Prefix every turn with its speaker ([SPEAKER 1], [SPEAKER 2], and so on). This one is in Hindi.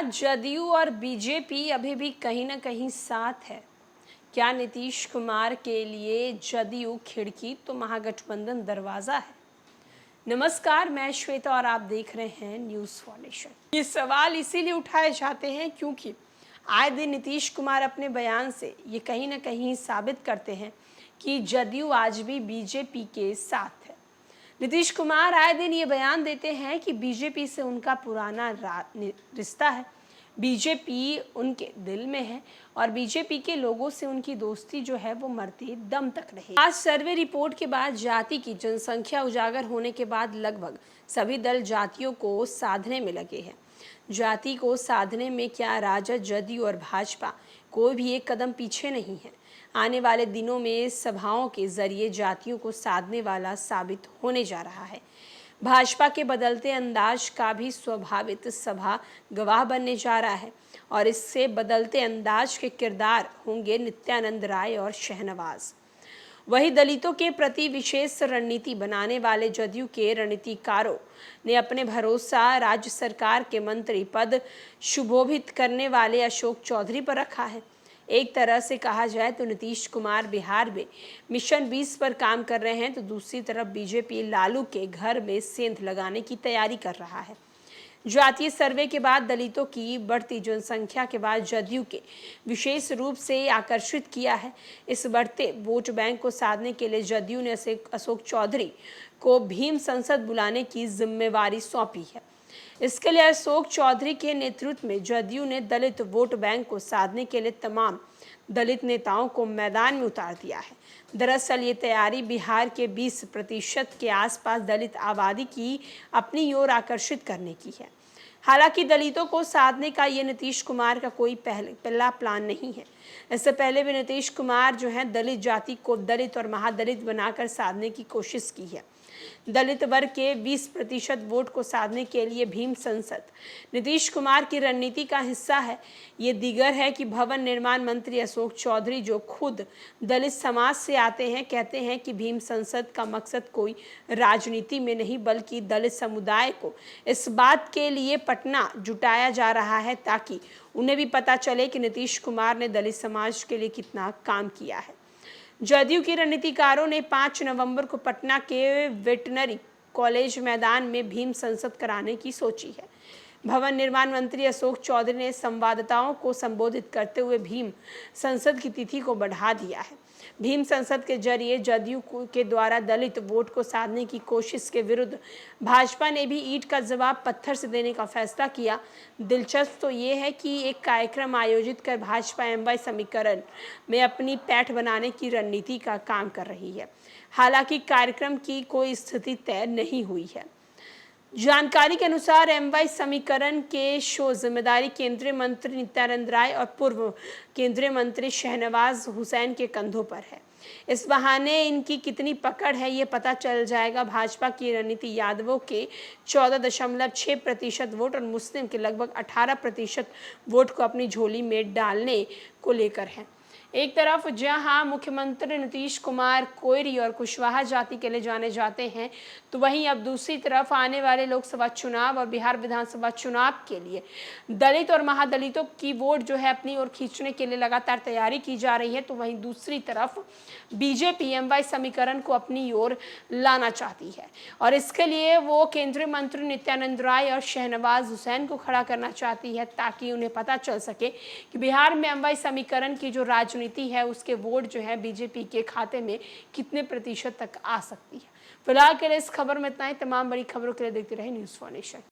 [SPEAKER 1] जदयू और बीजेपी अभी भी कहीं ना कहीं साथ है। क्या नीतीश कुमार के लिए जदयू खिड़की तो महागठबंधन दरवाजा है? नमस्कार, मैं श्वेता और आप देख रहे हैं न्यूज़ फॉर नेशन। ये सवाल इसीलिए उठाए जाते हैं क्योंकि आए दिन नीतीश कुमार अपने बयान से ये कहीं ना कहीं साबित करते हैं कि जदयू आज भी बीजेपी के साथ है। नीतीश कुमार आए दिन ये बयान देते हैं कि बीजेपी से उनका पुराना रिश्ता है, बीजेपी उनके दिल में है और बीजेपी के लोगों से उनकी दोस्ती जो है वो मरते दम तक रही। आज सर्वे रिपोर्ट के बाद जाति की जनसंख्या उजागर होने के बाद लगभग सभी दल जातियों को साधने में लगे हैं। जाति को साधने में क्या राजद, जदयू और भाजपा कोई भी एक कदम पीछे नहीं है। आने वाले दिनों में सभाओं के जरिए जातियों को साधने वाला साबित होने जा रहा है। भाजपा के बदलते अंदाज का भी स्वाभाविक सभा गवाह बनने जा रहा है और इससे बदलते अंदाज के किरदार होंगे नित्यानंद राय और शहनवाज। वही दलितों के प्रति विशेष रणनीति बनाने वाले जदयू के रणनीतिकारों ने अपने भरोसा राज्य सरकार के मंत्री पद सुशोभित करने वाले अशोक चौधरी पर रखा है। एक तरह से कहा जाए तो नीतीश कुमार बिहार में मिशन 20 पर काम कर रहे हैं, तो दूसरी तरफ बीजेपी लालू के घर में सेंध लगाने की तैयारी कर रहा है। जातीय सर्वे के बाद दलितों की बढ़ती जनसंख्या के बाद जदयू के विशेष रूप से आकर्षित किया है। इस बढ़ते वोट बैंक को साधने के लिए जदयू ने अशोक चौधरी को भीम संसद बुलाने की जिम्मेवारी सौंपी है। इसके लिए अशोक चौधरी के नेतृत्व में जदयू ने दलित वोट बैंक को साधने के लिए तमाम दलित नेताओं को मैदान में उतार दिया है। दरअसल ये तैयारी बिहार के 20% के आसपास दलित आबादी की अपनी ओर आकर्षित करने की है। हालांकि दलितों को साधने का ये नीतीश कुमार का कोई पहला प्लान नहीं है। इससे पहले भी नीतीश कुमार जो है दलित जाति को दलित और महादलित बनाकर साधने की कोशिश की है। दलित वर्ग के 20% वोट को साधने के लिए भीम संसद नीतीश कुमार की रणनीति का हिस्सा है। ये दीगर है कि भवन निर्माण मंत्री अशोक चौधरी जो खुद दलित समाज से आते हैं, कहते हैं कि भीम संसद का मकसद कोई राजनीति में नहीं बल्कि दलित समुदाय को इस बात के लिए पटना जुटाया जा रहा है ताकि उन्हें भी पता चले कि नीतीश कुमार ने दलित समाज के लिए कितना काम किया है। जदयू के रणनीतिकारों ने 5 नवंबर को पटना के वेटनरी कॉलेज मैदान में भीम संसद कराने की सोची है। भवन निर्माण मंत्री अशोक चौधरी ने संवाददाताओं को संबोधित करते हुए भीम संसद की तिथि को बढ़ा दिया है। भीम संसद के जरिए जदयू के द्वारा दलित वोट को साधने की कोशिश के विरुद्ध भाजपा ने भी ईंट का जवाब पत्थर से देने का फैसला किया। दिलचस्प तो ये है कि एक कार्यक्रम आयोजित कर भाजपा एमवाई समीकरण में अपनी पैठ बनाने की रणनीति का काम कर रही है। हालांकि कार्यक्रम की कोई स्थिति तय नहीं हुई है। जानकारी के अनुसार एमवाई समीकरण के शो जिम्मेदारी केंद्रीय मंत्री नित्यानंद राय और पूर्व केंद्रीय मंत्री शहनवाज हुसैन के कंधों पर है। इस बहाने इनकी कितनी पकड़ है ये पता चल जाएगा। भाजपा की रणनीति यादवों के 14.6% वोट और मुस्लिम के लगभग 18% वोट को अपनी झोली में डालने को लेकर है। एक तरफ जहां मुख्यमंत्री नीतीश कुमार कोयरी और कुशवाहा जाति के लिए जाने जाते हैं, तो वहीं अब दूसरी तरफ आने वाले लोकसभा चुनाव और बिहार विधानसभा चुनाव के लिए दलित और महादलितों की वोट जो है अपनी ओर खींचने के लिए लगातार तैयारी की जा रही है। तो वहीं दूसरी तरफ बीजेपी एमवाई समीकरण को अपनी ओर लाना चाहती है और इसके लिए वो केंद्रीय मंत्री नित्यानंद राय और शहनवाज हुसैन को खड़ा करना चाहती है ताकि उन्हें पता चल सके कि बिहार में एमवाई समीकरण की जो राजनीति है उसके वोट जो है बीजेपी के खाते में कितने प्रतिशत तक आ सकती है। फिलहाल के लिए इस खबर में इतना ही। तमाम बड़ी खबरों के लिए देखते रहे न्यूज़ फॉर नेशन।